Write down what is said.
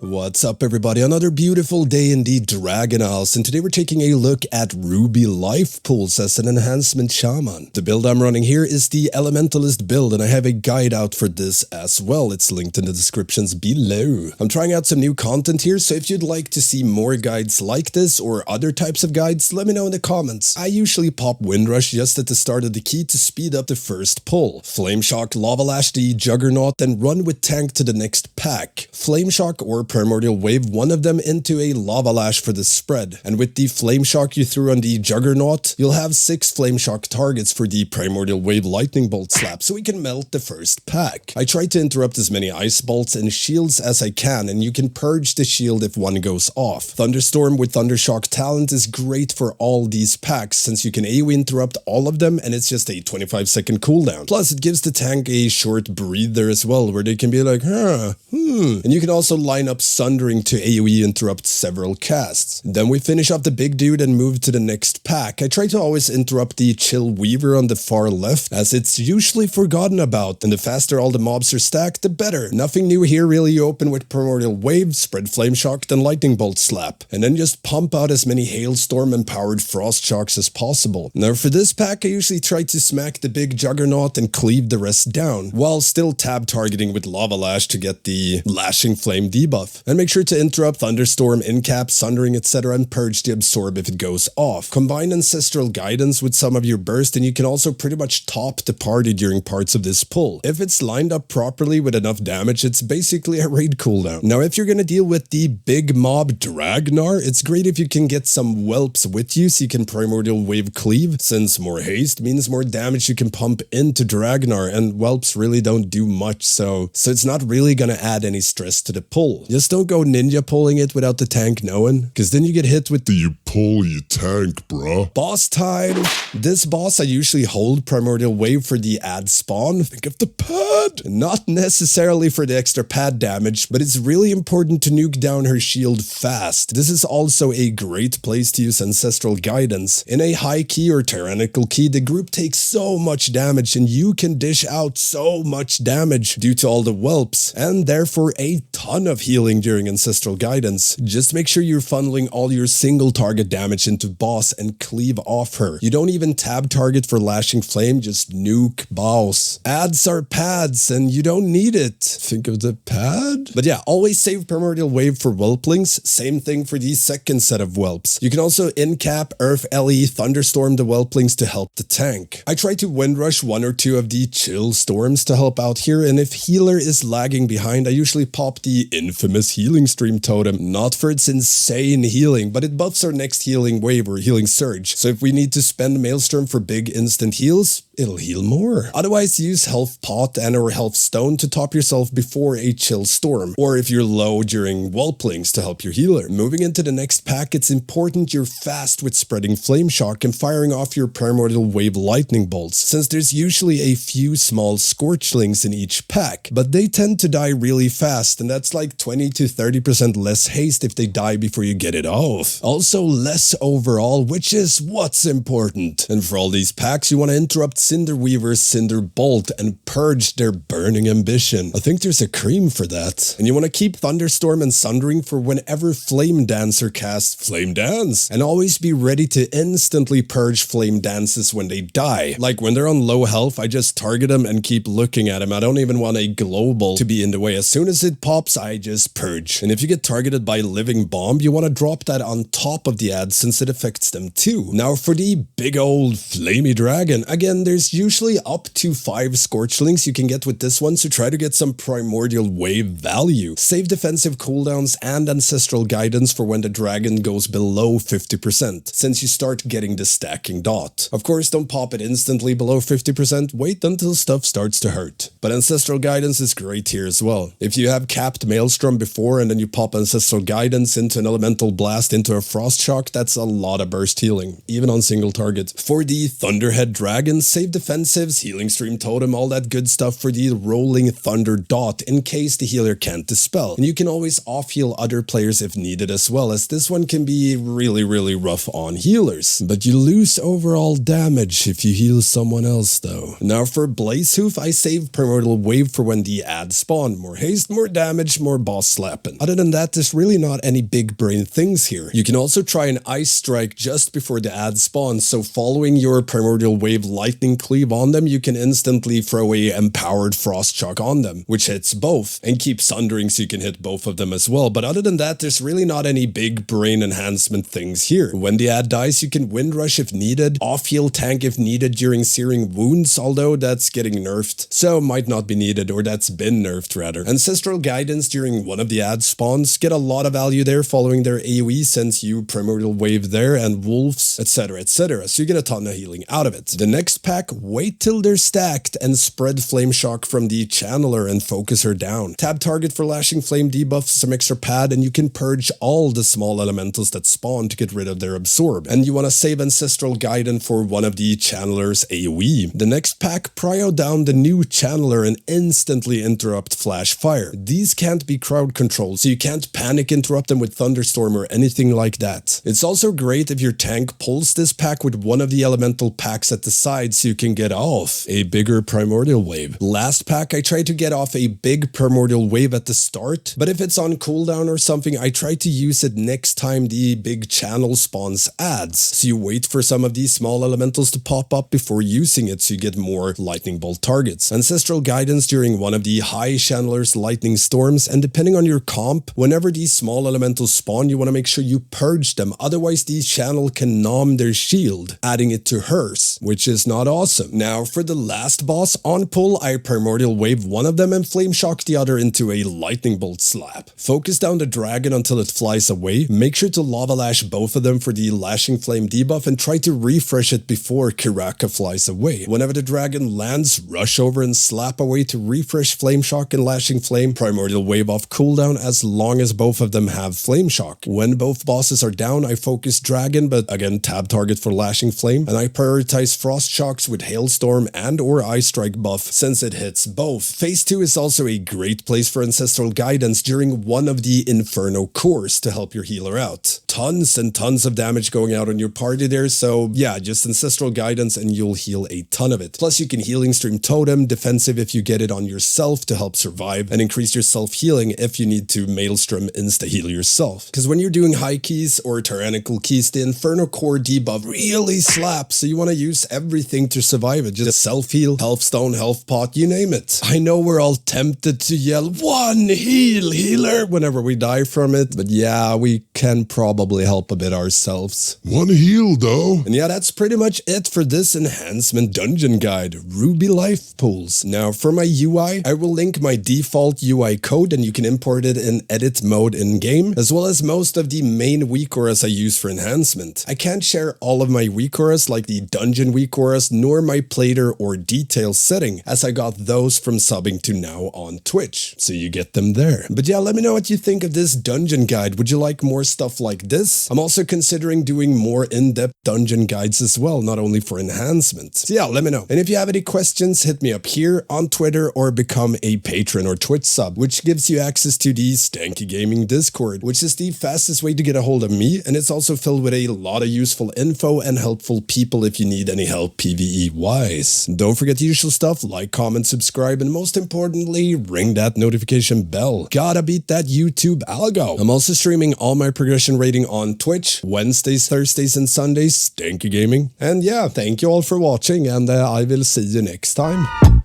What's up everybody, another beautiful day in the Dragonflight, and today we're taking a look at Ruby Life Pools as an enhancement shaman. The build I'm running here is the Elementalist build, and I have a guide out for this as well. It's linked in the descriptions below. I'm trying out some new content here, so if you'd like to see more guides like this or other types of guides, let me know in the comments. I usually pop Windrush just at the start of the key to speed up the first pull. Flameshock, Lava Lash the Juggernaut, then run with tank to the next pack. Flameshock or primordial wave one of them into a Lava Lash for the spread, and with the Flameshock you threw on the Juggernaut, you'll have 6 Flameshock targets for the primordial wave lightning bolt slap, so we can melt the first pack. I try to interrupt as many ice bolts and shields as I can, and you can purge the shield if one goes off. Thunderstorm with Thundershock talent is great for all these packs, since you can AoE interrupt all of them and it's just a 25-second cooldown. Plus it gives the tank a short breather as well, where they can be like, and you can also line up Sundering to AoE interrupt several casts. Then we finish up the big dude and move to the next pack. I try to always interrupt the Chill Weaver on the far left, as it's usually forgotten about, and the faster all the mobs are stacked, the better. Nothing new here really. You open with Primordial Wave, spread Flameshock, then Lightning Bolt Slap, and then just pump out as many Hailstorm and powered Frost Shocks as possible. Now for this pack I usually try to smack the big Juggernaut and cleave the rest down, while still tab targeting with Lava Lash to get the Lashing Flame debuff. And make sure to interrupt Thunderstorm, Incap, Sundering, etc. and purge the Absorb if it goes off. Combine Ancestral Guidance with some of your burst and you can also pretty much top the party during parts of this pull. If it's lined up properly with enough damage, it's basically a raid cooldown. Now if you're gonna deal with the big mob Dragonflight, it's great if you can get some whelps with you so you can Primordial Wave Cleave, since more haste means more damage you can pump into Dragonflight, and whelps really don't do much, so it's not really gonna add any stress to the pull. Just don't go ninja pulling it without the tank knowing, because then you get hit with the "you pull, you tank, bruh." Boss time! This boss I usually hold Primordial Wave for the add spawn. Think of the pad! Not necessarily for the extra pad damage, but it's really important to nuke down her shield fast. This is also a great place to use Ancestral Guidance. In a high key or tyrannical key, the group takes so much damage and you can dish out so much damage due to all the whelps, and therefore a ton of healing during Ancestral Guidance. Just make sure you're funneling all your single target damage into boss and cleave off her. You don't even tab target for Lashing Flame, just nuke boss. Adds are pads and you don't need it. Think of the pad? But yeah, always save Primordial Wave for whelplings. Same thing for the second set of whelps. You can also incap, Earth LE, Thunderstorm the whelplings to help the tank. I try to Windrush 1 or 2 of the Chill Storms to help out here, and if healer is lagging behind, I usually pop the infamous Healing Stream Totem. Not for its insane healing, but it buffs our next healing wave or healing surge. So if we need to spend Maelstrom for big instant heals, it'll heal more. Otherwise, use Health Pot and or Health Stone to top yourself before a Chill Storm, or if you're low during whelplings to help your healer. Moving into the next pack, it's important you're fast with spreading Flameshock and firing off your Primordial Wave Lightning Bolts, since there's usually a few small Scorchlings in each pack, but they tend to die really fast, and that's like 20 to 30% less haste if they die before you get it off. Also less overall, which is what's important. And for all these packs, you want to interrupt Cinder Weaver's Cinder Bolt and purge their burning ambition. I think there's a cream for that. And you want to keep Thunderstorm and Sundering for whenever Flame Dancer casts Flame Dance, and always be ready to instantly purge Flame Dances when they die. Like when they're on low health, I just target them and keep looking at them. I don't even want a global to be in the way. As soon as it pops, I just purge. And if you get targeted by Living Bomb, you want to drop that on top of the ad, since it affects them too. Now for the big old flamey dragon, again, there's usually up to 5 Scorchlings you can get with this one, so try to get some Primordial Wave value. Save defensive cooldowns and Ancestral Guidance for when the dragon goes below 50%, since you start getting the stacking dot. Of course, don't pop it instantly below 50%, wait until stuff starts to hurt. But Ancestral Guidance is great here as well. If you have capped Maelstrom before and then you pop Ancestral Guidance into an Elemental Blast into a Frost Shock, that's a lot of burst healing, even on single target. For the Thunderhead Dragon, save save defensives, healing stream totem, all that good stuff for the rolling thunder dot in case the healer can't dispel. And you can always off heal other players if needed as well, as this one can be really rough on healers. But you lose overall damage if you heal someone else though. Now for Blaze Hoof, I save primordial wave for when the add spawn. More haste, more damage, more boss slapping. Other than that, there's really not any big brain things here. You can also try an ice strike just before the add spawns, so following your primordial wave lightning cleave on them, you can instantly throw a empowered frost shock on them, which hits both and keeps sundering so you can hit both of them as well. But other than that, there's really not any big brain enhancement things here. When the add dies, you can wind rush if needed, off heal tank if needed during searing wounds, although that's getting nerfed, so might not be needed, or that's been nerfed rather. Ancestral guidance during one of the add spawns, get a lot of value there following their AoE, since you primordial wave there and wolves, etc, etc, so you get a ton of healing out of it. The next pack, wait till they're stacked and spread flame shock from the channeler and focus her down. Tab target for lashing flame debuff, some extra pad, and you can purge all the small elementals that spawn to get rid of their absorb. And you want to save ancestral guidance for one of the channeler's AoE. The next pack, prio down the new channeler and instantly interrupt flash fire. These can't be crowd controlled, so you can't panic interrupt them with thunderstorm or anything like that. It's also great if your tank pulls this pack with one of the elemental packs at the side so you can get off a bigger primordial wave. Last pack, I try to get off a big primordial wave at the start, but if it's on cooldown or something, I try to use it next time the big channel spawns adds. So you wait for some of these small elementals to pop up before using it so you get more lightning bolt targets. Ancestral guidance during one of the high channelers lightning storms, and depending on your comp, whenever these small elementals spawn, you want to make sure you purge them, otherwise these channel can nom their shield, adding it to hers, which is not awesome. Now for the last boss, on pull, I primordial wave one of them and flame shock the other into a lightning bolt slap. Focus down the dragon until it flies away, make sure to lava lash both of them for the lashing flame debuff, and try to refresh it before Kiraka flies away. Whenever the dragon lands, rush over and slap away to refresh flame shock and lashing flame, primordial wave off cooldown as long as both of them have flame shock. When both bosses are down, I focus dragon, but again tab target for lashing flame, and I prioritize frost shocks with hailstorm and or ice strike buff since it hits both. Phase 2 is also a great place for ancestral guidance during one of the inferno cores to help your healer out. Tons and tons of damage going out on your party there, so yeah, just ancestral guidance and you'll heal a ton of it. Plus you can healing stream totem, defensive if you get it on yourself to help survive, and increase your self healing if you need to maelstrom insta heal yourself. Because when you're doing high keys or tyrannical keys, the inferno core debuff really slaps, so you want to use everything to survive it. Just self heal, health stone, health pot, you name it. I know we're all tempted to yell one heal healer whenever we die from it, but yeah, we can probably help a bit ourselves. One heal though. And yeah, that's pretty much it for this enhancement dungeon guide, Ruby Life Pools. Now for my UI, I will link my default UI code and you can import it in edit mode in game, as well as most of the main Weakauras I use for enhancement. I can't share all of my Weakauras like the dungeon Weakauras nor my plater or detail setting, as I got those from subbing to now on Twitch, so you get them there. But yeah, let me know what you think of this dungeon guide. Would you like more stuff like this? I'm also considering doing more in-depth dungeon guides as well, not only for enhancement. So yeah, let me know. And if you have any questions, hit me up here on Twitter or become a patron or Twitch sub, which gives you access to the Stanky Gaming Discord, which is the fastest way to get a hold of me, and it's also filled with a lot of useful info and helpful people if you need any help PvE wise. Don't forget the usual stuff, like, comment, subscribe, and most importantly, ring that notification bell. Gotta beat that YouTube algo. I'm also streaming all my progression rating on Twitch, Wednesdays, Thursdays, and Sundays, Stanky Gaming. And yeah, thank you all for watching, and I will see you next time.